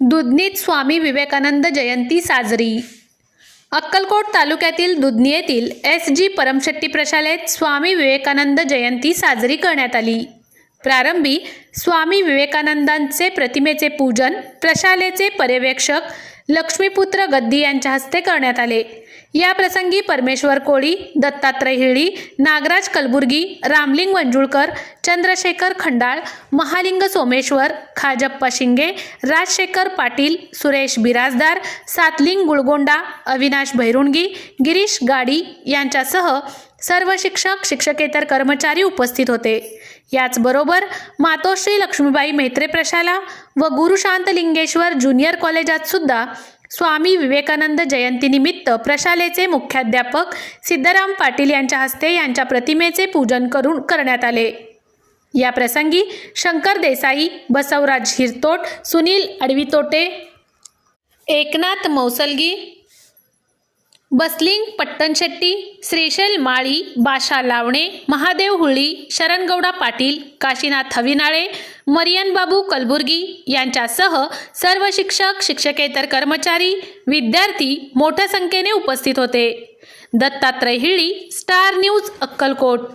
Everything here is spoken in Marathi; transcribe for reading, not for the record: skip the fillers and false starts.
दुधनीत स्वामी विवेकानंद जयंती साजरी। अक्कलकोट तालुक्यातील दुधनी येथील एस.जी. परमशेट्टी प्रशालेत स्वामी विवेकानंद जयंती साजरी करण्यात आली। प्रारंभी स्वामी विवेकानंदांचे प्रतिमेचे पूजन प्रशालेचे पर्यवेक्षक लक्ष्मीपुत्र गद्दी यांच्या हस्ते करण्यात आले। या प्रसंगी परमेश्वर कोळी, दत्तात्रय हिळी, नागराज कलबुर्गी, रामलिंग वंजुळकर, चंद्रशेखर खंडाळ, महालिंग सोमेश्वर, खाजप्पा शिंगे, राजशेखर पाटील, सुरेश बिराजदार, सातलिंग गुळगोंडा, अविनाश भैरुणगी, गिरीश गाडी यांच्यासह सर्व शिक्षक शिक्षकेतर कर्मचारी उपस्थित होते। याचबरोबर मातोश्री लक्ष्मीबाई मेत्रे प्रशाला व गुरुशांत लिंगेश्वर ज्युनियर कॉलेजात सुद्धा स्वामी विवेकानंद जयंतीनिमित्त प्रशालेचे मुख्याध्यापक सिद्धराम पाटील यांच्या हस्ते यांच्या प्रतिमेचे पूजन करण्यात आले। या प्रसंगी शंकर देसाई, बसवराज हिरतोट, सुनील अडवितोटे, एकनाथ मौसलगी, बसलिंग पट्टणशेट्टी, श्रीशैल माळी, बाशा लावणे, महादेव हुळी, शरणगौडा पाटील, काशीनाथ हविनाळे, मरियन बाबू कलबुर्गी यांच्यासह सर्व शिक्षक शिक्षकेतर कर्मचारी विद्यार्थी मोठ्या संख्येने उपस्थित होते। Dattatray Hili, star news, Akkalkot.